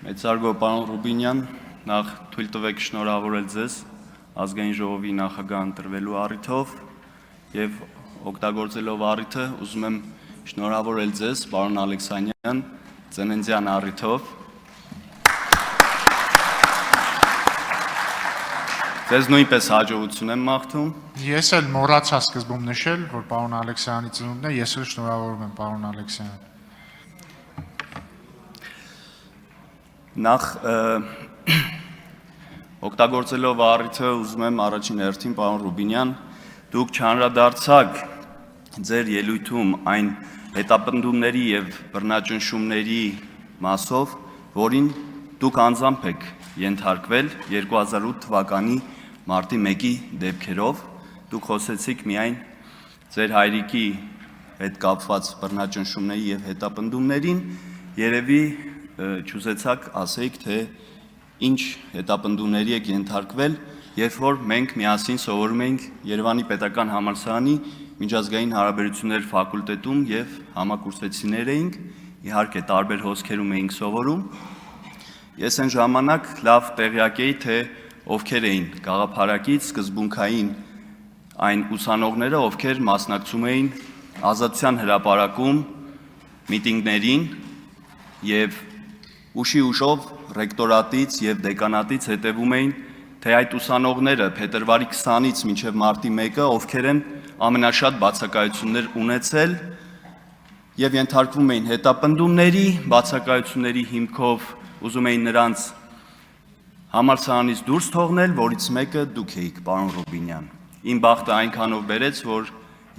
Մեծարգո պարոն Ռուբինյան, նախ թույլ տվեք շնորհավորել ձեզ ազգային ժողովի նախագահ ընտրվելու առիթով եւ օգտագործելով առիթը ուզում եմ շնորհավորել ձեզ պարոն Ալեքսանյան ծննդյան առիթով։ Ձեզ նույնպես հաջողություն եմ մաղթում։ Ես էլ մոռացա սկզբում նշել, որ պարոն Ալեքսյանի ծնունդն է, ես էլ շնորհավորում եմ պարոն Ալեքսյանին։ Նախ օգտագործելով առիթը ուզում եմ առաջին հերթին պարոն Ռուբինյան, դուք չանդրադարձաք ձեր ելույթում այն հետապնդումների եւ բռնաճնշումների մասով, որին դուք անձամբ եք ենթարկվել 2008 թվականի մարտի 1-ի դեպքերով, դուք խոսեցիք միայն ձեր հայրիկի հետ կապված բռնաճնշումների եւ հետապնդումներին, երևի չուզեցաք ասեիք, թե ինչ հետապնդումների եք ենթարկվել, երբ որ մենք միասին սովորում էինք Երևանի պետական համալսարանի միջազգային հարաբերություններ ֆակուլտետում եւ համակուրսեցիներ էինք, իհարկե տարբեր հոսքերում էինք սովորում։ Ես այն ժամանակ լավ տեղյակ էի, թե ովքեր էին գաղափարակից սկզբունքային այն ուսանողները, ովքեր մասնակցում էին Ազատության հրապարակում միտինգներին եւ ուշի ուշով ռեկտորատից եւ դեկանատից հետևում էին, թե այդ ուսանողները փետրվարի 20-ից մինչեւ մարտի 1-ը ովքեր են ամենաշատ բացակայություններ ունեցել եւ ենթարկվում էին հետապնդումների, բացակայությունների հիմքով ուզում էին նրանց համալսարանից դուրս թողնել, որից մեկը դուք էիք, պարոն Ռուբինյան։ Իմ բախտը այնքանով բերեց, որ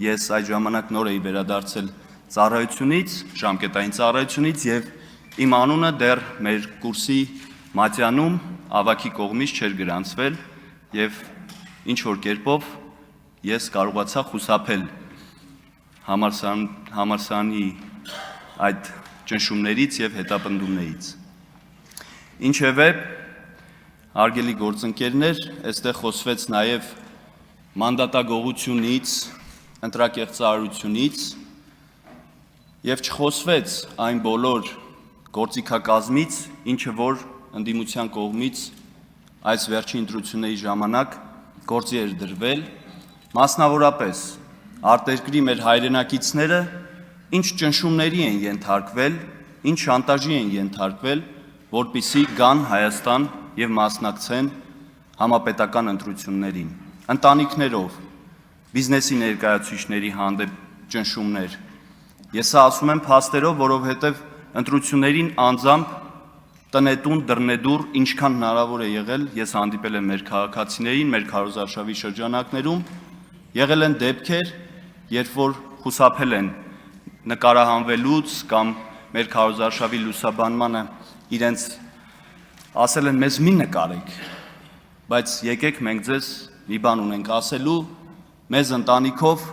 ես այդ ժամանակ նոր էի վերադարձել ծառայությունից, ժամկետային ծառայությունից եւ իմ անունը դեռ մեր կուրսի մատյանում ավագի կողմից չէր գրանցվել եւ ինչ որ կերպով ես կարողացա խուսափել համալսարանի այդ ճնշումներից եւ հետապնդումներից։ Ինչևէ, հարգելի գործընկերներ, այստեղ խոսվեց նաեւ մանդատագողությունից, ընտրակեղծարարությունից եւ չխոսվեց այն բոլոր գործիքակազմից, ինչը որ ընդդիմության կողմից այս վերջին ընտրությունների ժամանակ գործի էր դրվել, մասնավորապես արտերկրի մեր հայրենակիցները ինչ ճնշումների են ենթարկվել, ինչ շանտաժի են ենթարկվել, որպեսզի գան Հայաստան եւ մասնակցեն համապետական ընտրություններին, ընտանիքներով, բիզնեսի ներկայացուցիչների հանդեպ ճնշումներ։ Ես սա ասում եմ փաստերով, որովհետեւ ընտրություններին անձամբ տնետուն դռնեդուռ ինչքան հնարավոր է եղել, ես հանդիպել եմ մեր քաղաքացիներին, մեր քարոզարշավի շրջանակներում, եղել են դեպքեր, երբ որ խուսափել են նկարահանվելուց կամ մեր քարոզարշավի լուսաբանմանը իրենց ասել են մեզ մի նկարեք, բայց եկեք մենք ձեզ մի բան ունենք ասելու, մեզ ընտանիքով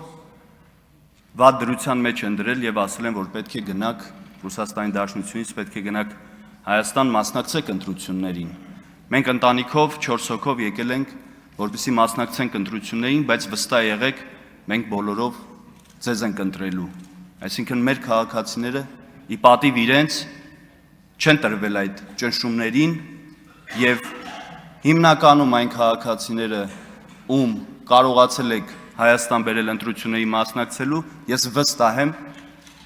վատ դրության մեջ են դրել եւ ասել են, որ պետք է գնաք Ռուսաստանի Դաշնությունից պետք է գնաք Հայաստան մասնակցեք ընտրություններին։ Մենք ընտանիքով 4 հոգով եկել ենք, որպեսզի մասնակցենք ընտրություններին, բայց վստահ եղեք, մենք բոլորով ձեզ ենք ընտրելու։ Այսինքն մեր քաղաքացիները ի պատիվ իրենց չեն տրվել այդ ճնշումներին եւ հիմնականում այն քաղաքացիները, ում կարողացել եք Հայաստան բերել ընտրությունների մասնակցելու, ես վստահ եմ,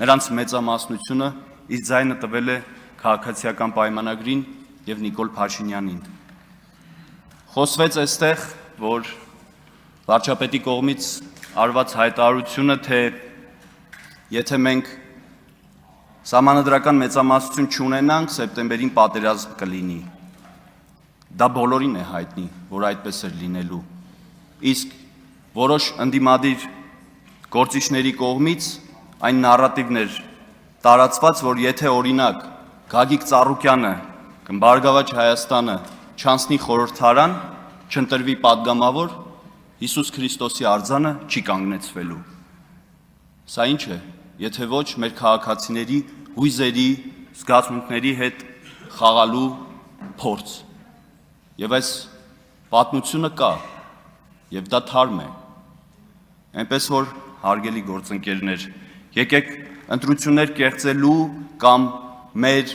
նրանց մեծամասնությունը իր ձայնը տվել է քաղաքացիական պայմանագրին եւ Նիկոլ Փաշինյանին։ Խոսվեց այստեղ, որ վարչապետի կողմից արված հայտարարությունը, թե եթե մենք սահմանադրական մեծամասնություն չունենանք, սեպտեմբերին պատերազմ կլինի։ Դա բոլորին է հայտնի, որ այդպես էր լինելու։ Իսկ որոշ ընդդիմադիր գործիչների կողմից այն նարատիվն էր տարածված, որ եթե օրինակ Գագիկ Ծառուկյանը կամ Բարգավաճ Հայաստանը չանցնի խորհրդարան, չընտրվի падգամավոր, Հիսուս Քրիստոսի արձանը չի կանգնեցվելու։ Սա ինչ է, եթե ոչ մեր քաղաքացիների հույզերի, զգացմունքների հետ խաղալու փորձ։ Եվ այս պատմությունը կա, եւ դա թարմ է։ Այնպես որ հարգելի գործընկերներ, եկեք ընտրություններ կեղծելու կամ մեր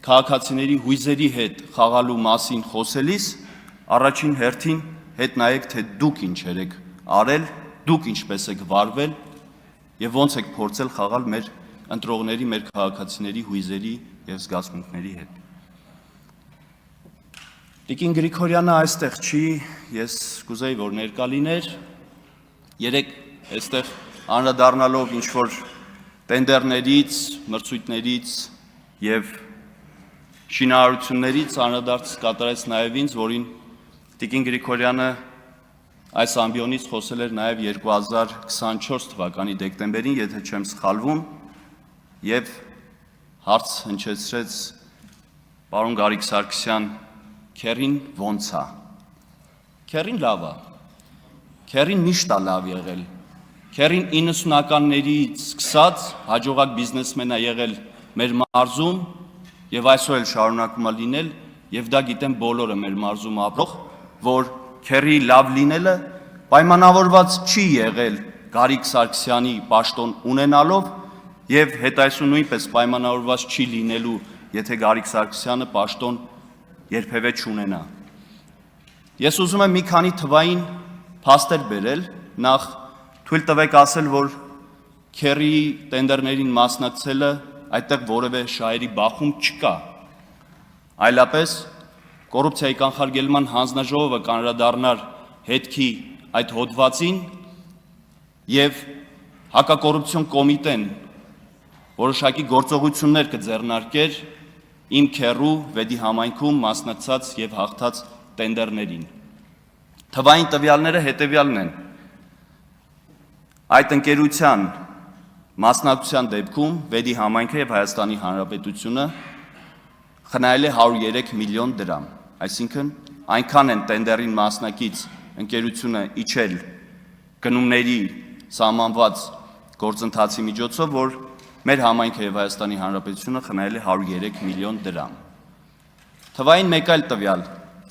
քաղաքացիների հույզերի հետ խաղալու մասին խոսելիս առաջին հերթին հետ նայեք, թե դուք ինչեր եք արել, դուք ինչպես եք վարվել եւ ոնց եք փորձել խաղալ մեր ընտրողների, մեր քաղաքացիների հույզերի եւ զգացմունքների հետ։ Տիկին Գրիգորյանը այստեղ չի, ես կուզեի, որ ներկա լիներ, երեք այստեղ անդրադառնալով ինչ-որ տենդերներից, մրցույթներից եւ շինարարություններից անդրադարձ կատարեց նաեւ ինձ, որին Տիկին Գրիգորյանը այս ամբիոնից խոսել էր նաեւ 2024 թվականի դեկտեմբերին, եթե չեմ սխալվում, եւ հարց հնչեցրեց պարոն Գարիկ Սարգսյան, քերին ոնց է։ Քերին լավ է։ Քերին միշտ է լավ եղել։ Քերին 90-ականներից սկսած հաջողակ բիզնեսմեն է եղել մեր մարզում եւ այսօր էլ շարունակում է լինել եւ դա գիտեն բոլորը մեր մարզում ապրող, որ քերի լավ լինելը պայմանավորված չի եղել Գարիկ Սարգսյանի պաշտոն ունենալով եւ հետայսու նույնպես պայմանավորված չի լինելու, եթե Գարիկ Սարգսյանը պաշտոն երբևէ չունենա։ Ես ուզում եմ մի քանի թվային փաստեր բերել, նախ թույլ տվեք ասել, որ քերի տենդերներին մասնակցելը այդտեղ որևէ շահերի բախում չկա։ Այլապես կոռուպցիայի կանխարգելման հանձնաժողովը կանրադառնար հետքի այդ հոդվածին եւ հակակոռուպցիոն կոմիտեն որոշակի գործողություններ կձեռնարկեր իմ քերու վեդի համայնքում մասնակցած եւ հաղթած տենդերներին։ Թվային տվյալները հետեւյալն են։ Այդ ընկերության մասնակցության դեպքում վեդի համայնքը եւ Հայաստանի Հանրապետությունը խնայել է 103 միլիոն դրամ, այսինքն այնքան են տենդերին մասնակից ընկերությունը իջել գնումների սահմանված գործընթացի միջոցով, որ մեր համայնքը եւ Հայաստանի Հանրապետությունը խնայել է 103 միլիոն դրամ։ Թվային մեկ այլ տվյալ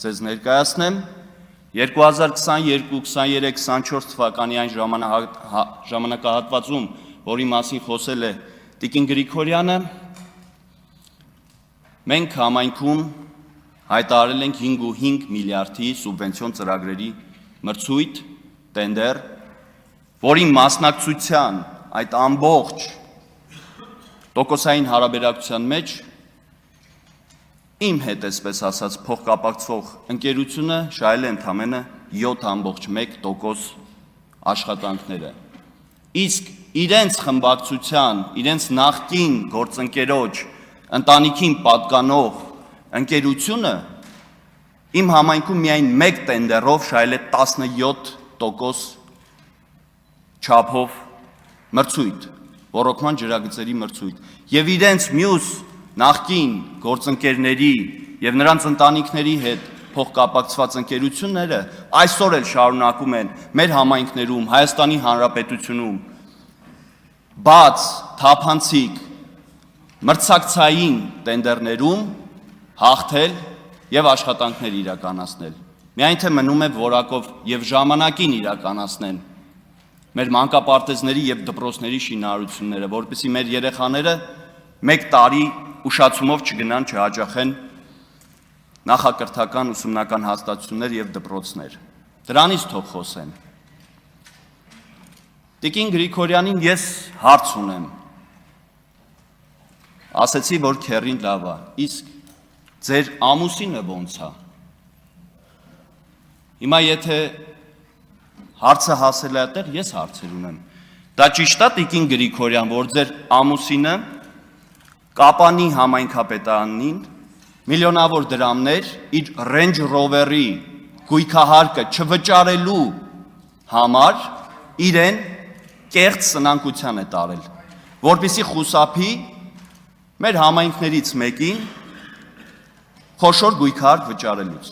ձեզ ներկայացնեմ 2022, 23, 24 թվականի այն ժամանակահատվածում, որի մասին խոսել է Տիկին Գրիգորյանը, մենք համայնքում հայտարարել ենք 5.5 միլիարդի սուբվենցիոն ծրագրերի մրցույթ, տենդեր, որի մասնակցության այդ ամբողջ տոկոսային հարաբերակցության մեջ իմ հետ այսպես ասած փոխկապակցող ընկերությունը շահել է ընդամենը 7.1% աշխատանքները։ Իսկ իրենց խմբակցության, իրենց նախկին գործընկերոջ ընտանիքին պատկանող ընկերությունը իմ համայնքում միայն մեկ տենդերով շահել է 17% չափով մրցույթ, ռոռոկման ջրագծերի մրցույթ, եւ իրենց մյուս նախկին գործընկերների եւ նրանց ընտանիքների հետ փոխկապակցված ընկերությունները այսօր էլ շարունակում են մեր համայնքներում, Հայաստանի Հանրապետությունում բաց, թափանցիկ, մրցակցային տենդերներում հաղթել եւ աշխատանքներ իրականացնել։ Միայն թե մնում է որակով եւ ժամանակին իրականացնեն մեր մանկապարտեզների եւ դպրոցների շինարարությունները, որպեսզի մեր երեխաները մեկ տարի ուշացումով չգնան, չհաճախեն նախակրթական ուսումնական հաստատություններ եւ դպրոցներ։ Դրանից թող խոսեն։ Տիկին Գրիգորյանին ես հարց ունեմ։ Ասեցի, որ քերին լավ է, իսկ ձեր ամուսինը ոնց է։ Հիմա եթե հարցը հասել է այդտեղ, ես հարցեր ունեմ։ Դա ճիշտ է, Տիկին Գրիգորյան, որ ձեր ամուսինը Կապանի համայնքապետարանին միլիոնավոր դրամներ իր Range Rover-ի գույքահարկը չվճարելու համար իրեն կեղծ սնանկության է տարել, որպեսզի խուսափի մեր համայնքներից մեկին խոշոր գույքահարկ վճարելուց։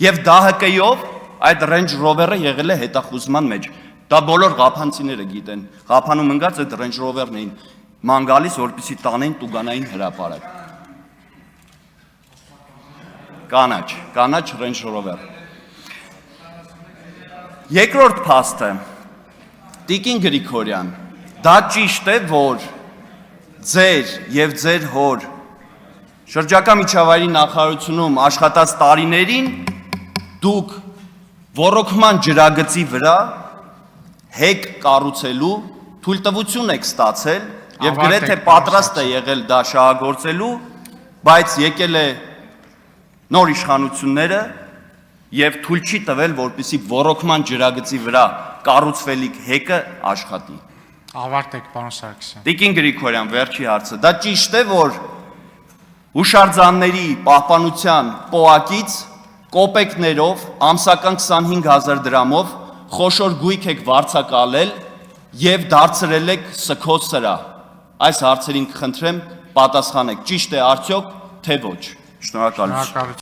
Եվ ԴՀԿ-ով այդ Range Rover-ը եղել է հետախուզման մեջ։ Դա բոլոր ղափանցիները գիտեն։ Ղափանում ընկած այդ Range Rover-ն էին ման գալիս, որպեսզի տանեն Տուգանային հրապարակ։ Կանաչ Range Rover։ Երկրորդ փաստը, Տիկին Գրիգորյան, դա ճիշտ է, որ ձեր եւ ձեր հոր Շրջակա միջավայրի նախարարությունում աշխատած տարիներին դուք ոռոգման ջրագծի վրա հեկ կառուցելու թույլտվություն եք ստացել եւ գրեթե պատրաստ է եղել դա շահագործելու, բայց եկել է նոր իշխանությունները եւ թույլ չի տվել, որպեսզի ոռոգման ջրագծի վրա կառուցվելիք հեկը աշխատի։ Ավարտեք, պարոն Սարգսյան։ Տիկին Գրիգորյան, վերջի հարցը։ Դա ճիշտ է, որ հուշարձանների պահպանության պոակից կոպեկներով ամսական 25,000 դրամով խոշոր գույք եք վարձակալել եւ դարձրել եք սքոց սրահ։ Այս հարցերին կխնդրեմ պատասխանեք, ճիշտ է արդյոք, թե ոչ։ Շնորհակալություն։